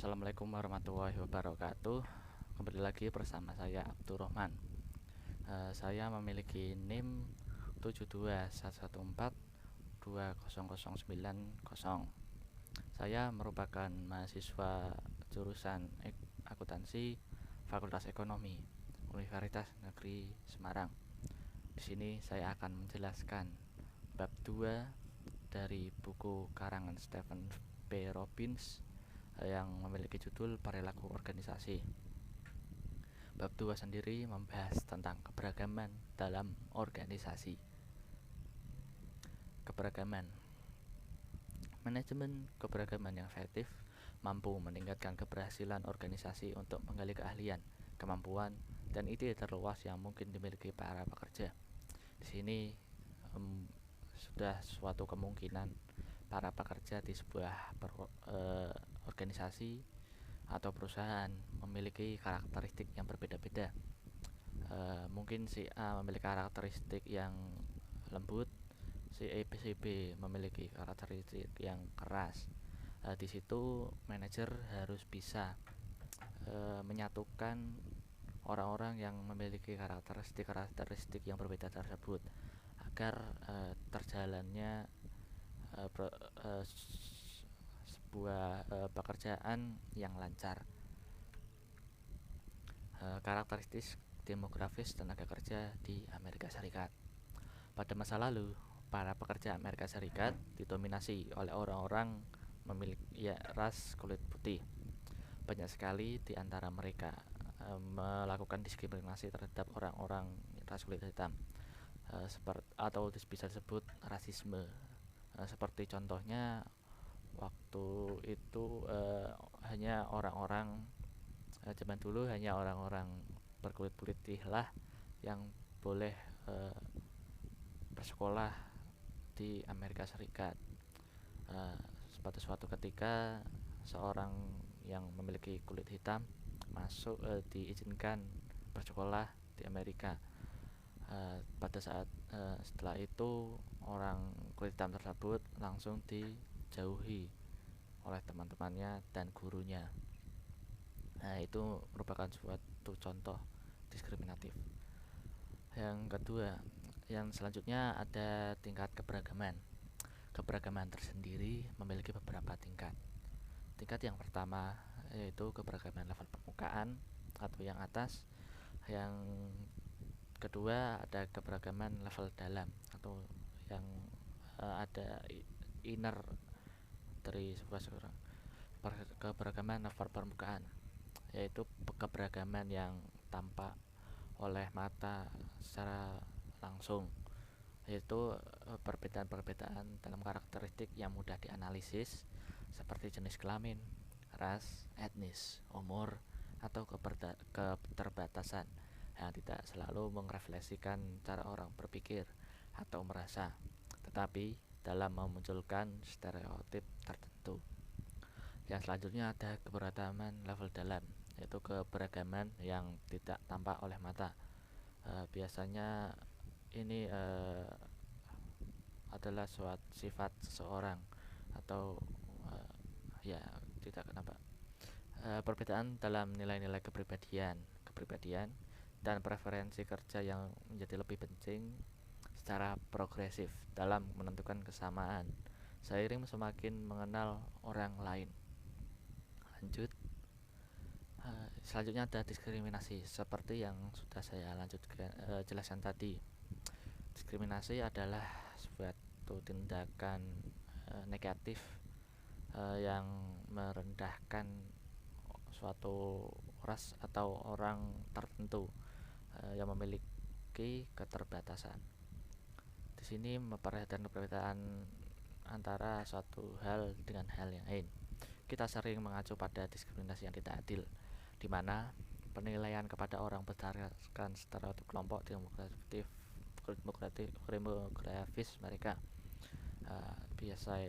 Assalamualaikum warahmatullahi wabarakatuh. Kembali lagi bersama saya Abdurrahman. Saya memiliki NIM 721142009. Saya merupakan mahasiswa jurusan akuntansi Fakultas Ekonomi Universitas Negeri Semarang. Di sini saya akan menjelaskan bab 2 dari buku karangan Stephen P. Robbins yang memiliki judul Perilaku Organisasi. Bab 2 sendiri membahas tentang keberagaman dalam organisasi. Keberagaman. Manajemen keberagaman yang efektif mampu meningkatkan keberhasilan organisasi untuk menggali keahlian, kemampuan, dan ide terluas yang mungkin dimiliki para pekerja. Di sini sudah suatu kemungkinan para pekerja di sebuah organisasi atau perusahaan memiliki karakteristik yang berbeda-beda. Mungkin si A memiliki karakteristik yang lembut, si B memiliki karakteristik yang keras. Di situ manajer harus bisa menyatukan orang-orang yang memiliki karakteristik yang berbeda tersebut agar terjalannya sebuah pekerjaan yang lancar. Karakteristik demografis tenaga kerja di Amerika Serikat. Pada masa lalu, para pekerja Amerika Serikat didominasi oleh orang-orang memiliki ras kulit putih. Banyak sekali di antara mereka melakukan diskriminasi terhadap orang-orang ras kulit hitam, atau bisa disebut rasisme. Seperti contohnya waktu itu hanya orang-orang zaman dulu hanya orang-orang berkulit putih lah yang boleh bersekolah di Amerika Serikat. Pada suatu ketika seorang yang memiliki kulit hitam diizinkan bersekolah di Amerika. Pada saat setelah itu orang kulit hitam tersebut langsung dijauhi oleh teman-temannya dan gurunya. Itu merupakan suatu contoh diskriminatif. Yang kedua, yang selanjutnya ada tingkat keberagaman. Keberagaman tersendiri memiliki beberapa tingkat. Tingkat yang pertama yaitu keberagaman level permukaan atau yang atas. Yang kedua ada keberagaman level dalam atau yang ada inner dari seorang. Keberagaman level permukaan yaitu keberagaman yang tampak oleh mata secara langsung, yaitu perbedaan-perbedaan dalam karakteristik yang mudah dianalisis seperti jenis kelamin, ras, etnis, umur, atau keterbatasan yang tidak selalu merefleksikan cara orang berpikir atau merasa, tetapi dalam memunculkan stereotip tertentu. Yang selanjutnya ada keberagaman level dalam, yaitu keberagaman yang tidak tampak oleh mata. Biasanya ini adalah suatu sifat seseorang atau ya tidak kenapa perbedaan dalam nilai-nilai kepribadian dan preferensi kerja yang menjadi lebih penting secara progresif dalam menentukan kesamaan seiring semakin mengenal orang lain. Lanjut, selanjutnya ada diskriminasi seperti yang sudah saya jelaskan tadi. Diskriminasi adalah suatu tindakan negatif yang merendahkan suatu ras atau orang tertentu yang memiliki keterbatasan. Di sini memperhatikan perbedaan antara suatu hal dengan hal yang lain. Kita sering mengacu pada diskriminasi yang tidak adil, di mana penilaian kepada orang berdasarkan stereotip kelompok demografis mereka. Biasa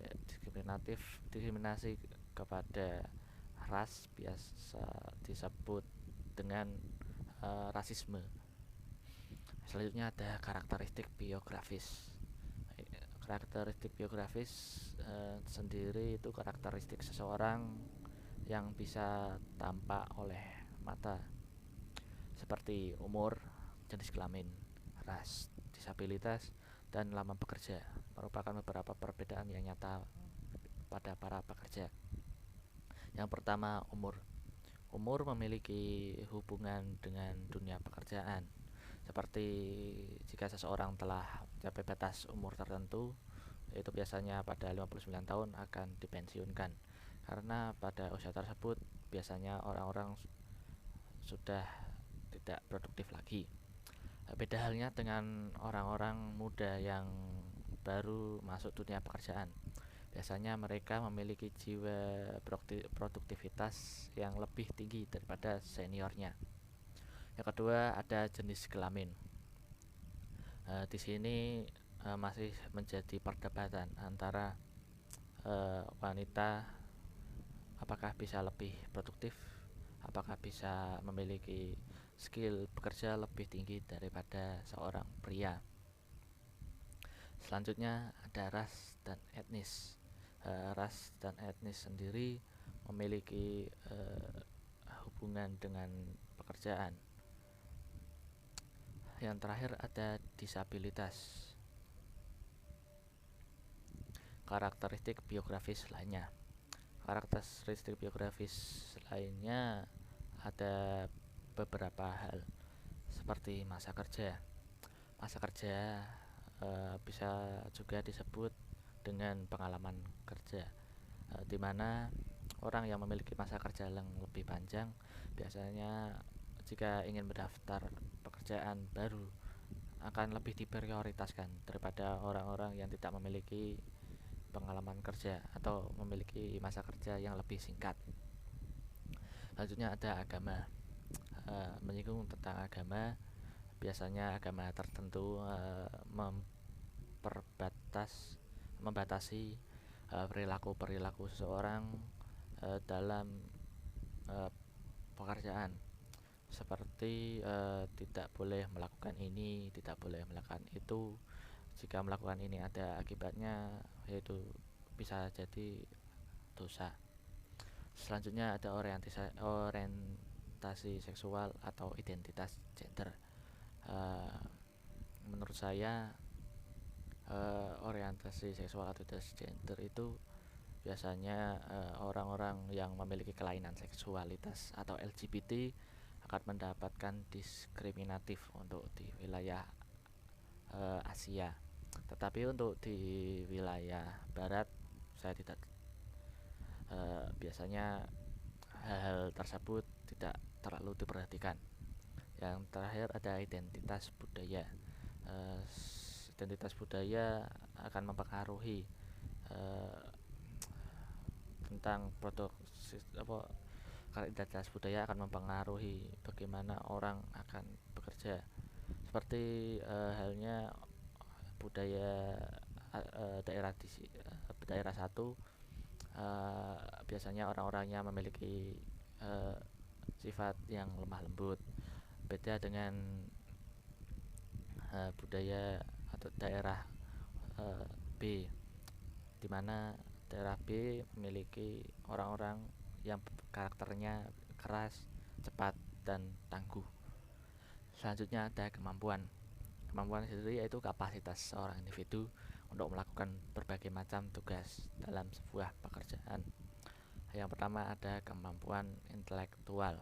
diskriminasi kepada ras biasa disebut dengan rasisme. Selanjutnya ada karakteristik biografis. Karakteristik biografis sendiri itu karakteristik seseorang yang bisa tampak oleh mata, seperti umur, jenis kelamin, ras, disabilitas, dan lama bekerja, merupakan beberapa perbedaan yang nyata pada para pekerja. Yang pertama, umur. Umur memiliki hubungan dengan dunia pekerjaan. Seperti jika seseorang telah mencapai batas umur tertentu, itu biasanya pada 59 tahun akan dipensiunkan. Karena pada usia tersebut biasanya orang-orang sudah tidak produktif lagi. Beda halnya dengan orang-orang muda yang baru masuk dunia pekerjaan. Biasanya mereka memiliki jiwa produktivitas yang lebih tinggi daripada seniornya. Yang kedua, ada jenis kelamin. Di sini masih menjadi perdebatan antara wanita apakah bisa lebih produktif, apakah bisa memiliki skill bekerja lebih tinggi daripada seorang pria. Selanjutnya ada ras dan etnis. Ras dan etnis sendiri memiliki hubungan dengan pekerjaan. Yang terakhir ada disabilitas. Karakteristik biografis lainnya. Karakteristik biografis lainnya ada beberapa hal, seperti masa kerja. Masa kerja bisa juga disebut dengan pengalaman kerja, di mana orang yang memiliki masa kerja yang lebih panjang biasanya jika ingin mendaftar pekerjaan baru akan lebih diprioritaskan daripada orang-orang yang tidak memiliki pengalaman kerja atau memiliki masa kerja yang lebih singkat. Selanjutnya ada agama. Menyinggung tentang agama, biasanya agama tertentu membatasi perilaku-perilaku seseorang dalam pekerjaan, seperti tidak boleh melakukan ini, tidak boleh melakukan itu. Jika melakukan ini ada akibatnya, yaitu bisa jadi dosa. Selanjutnya ada orientasi seksual atau identitas gender. Menurut saya orientasi seksual atau identitas gender itu biasanya orang-orang yang memiliki kelainan seksualitas atau LGBT akan mendapatkan diskriminatif untuk di wilayah Asia. Tetapi untuk di wilayah Barat saya tidak biasanya hal-hal tersebut tidak terlalu diperhatikan. Yang terakhir ada identitas budaya. Identitas budaya akan mempengaruhi tentang produk karena identitas budaya akan mempengaruhi bagaimana orang akan bekerja, seperti halnya budaya daerah satu biasanya orang-orangnya memiliki sifat yang lemah lembut, beda dengan budaya atau daerah B, di mana daerah B memiliki orang-orang yang karakternya keras, cepat, dan tangguh. Selanjutnya ada kemampuan. Kemampuan sendiri yaitu kapasitas seorang individu untuk melakukan berbagai macam tugas dalam sebuah pekerjaan. Yang pertama ada kemampuan intelektual.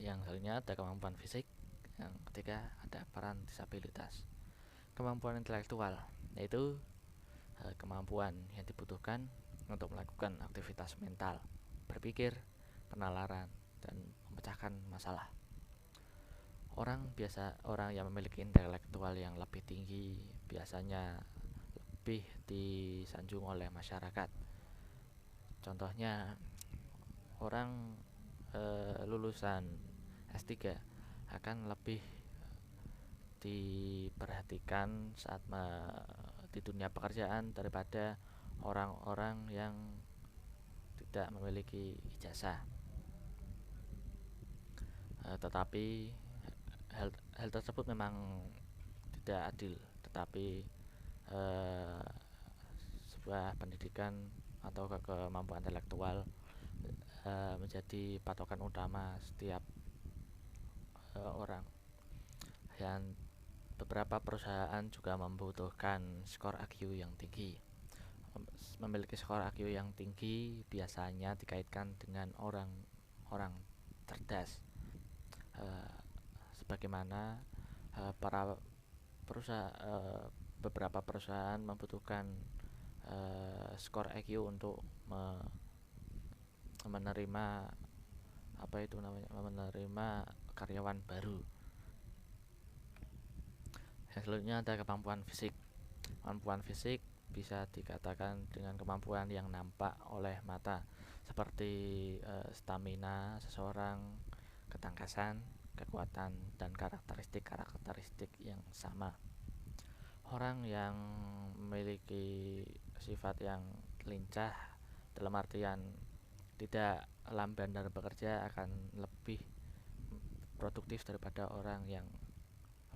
Yang selanjutnya ada kemampuan fisik. Yang ketiga ada peran disabilitas. Kemampuan intelektual yaitu kemampuan yang dibutuhkan untuk melakukan aktivitas mental, berpikir, penalaran, dan memecahkan masalah. Orang yang memiliki intelektual yang lebih tinggi biasanya lebih disanjung oleh masyarakat. Contohnya, orang lulusan S3 akan lebih diperhatikan saat di dunia pekerjaan daripada orang-orang yang tidak memiliki ijazah. Tetapi hal tersebut memang tidak adil, tetapi sebuah pendidikan atau kemampuan intelektual menjadi patokan utama setiap orang. Dan beberapa perusahaan juga membutuhkan skor IQ yang tinggi. Memiliki skor IQ yang tinggi biasanya dikaitkan dengan orang cerdas. Sebagaimana para beberapa perusahaan membutuhkan skor IQ untuk menerima menerima karyawan baru. Yang selanjutnya ada kemampuan fisik. Kemampuan fisik bisa dikatakan dengan kemampuan yang nampak oleh mata, seperti stamina seseorang, ketangkasan, kekuatan, dan karakteristik yang sama. Orang yang memiliki sifat yang lincah, dalam artian tidak lamban dalam bekerja, akan lebih produktif daripada orang yang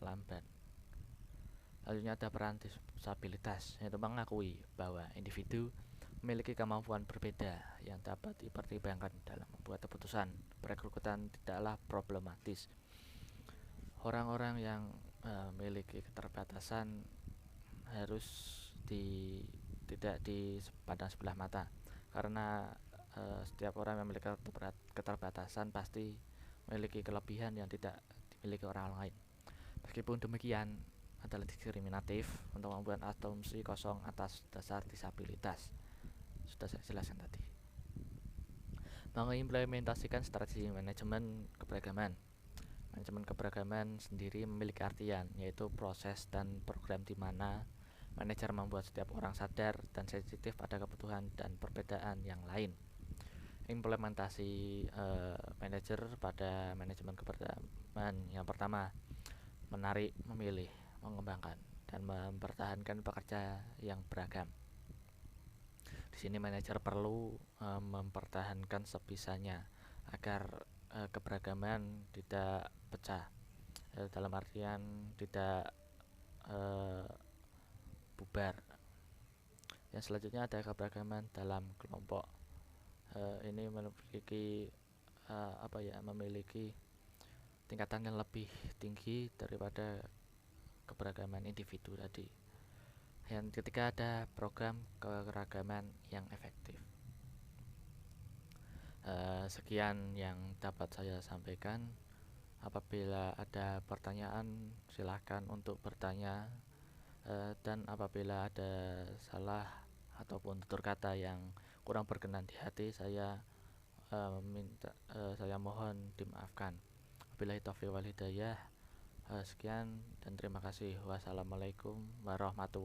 lamban. Selanjutnya ada peran disabilitas, yaitu mengakui bahwa individu memiliki kemampuan berbeda yang dapat dipertimbangkan dalam membuat keputusan. Perekrutan tidaklah problematis. Orang-orang yang memiliki keterbatasan harus tidak dipandang sebelah mata, karena setiap orang yang memiliki keterbatasan pasti memiliki kelebihan yang tidak dimiliki orang lain. Meskipun demikian, adalah diskriminatif untuk membuat asumsi kosong atas dasar disabilitas. Sudah saya jelaskan tadi. Mengimplementasikan strategi manajemen keberagaman. Manajemen keberagaman sendiri memiliki artian, yaitu proses dan program di mana manajer membuat setiap orang sadar dan sensitif pada kebutuhan dan perbedaan yang lain. Implementasi manajer pada manajemen keberagaman yang pertama, menarik, memilih, mengembangkan, dan mempertahankan pekerja yang beragam. Di sini manajer perlu mempertahankan sebisanya agar keberagaman tidak pecah, dalam artian tidak bubar. Yang selanjutnya ada keberagaman dalam kelompok. Ini memiliki tingkatan yang lebih tinggi daripada keberagaman individu tadi. Yang ketiga ada program keberagaman yang efektif. Sekian yang dapat saya sampaikan. Apabila ada pertanyaan, silahkan untuk bertanya, dan apabila ada salah ataupun tutur kata yang kurang berkenan di hati, saya mohon dimaafkan. Wabillahi taufiq wal hidayah. Sekian dan terima kasih. Wassalamualaikum warahmatullahi wabarakatuh.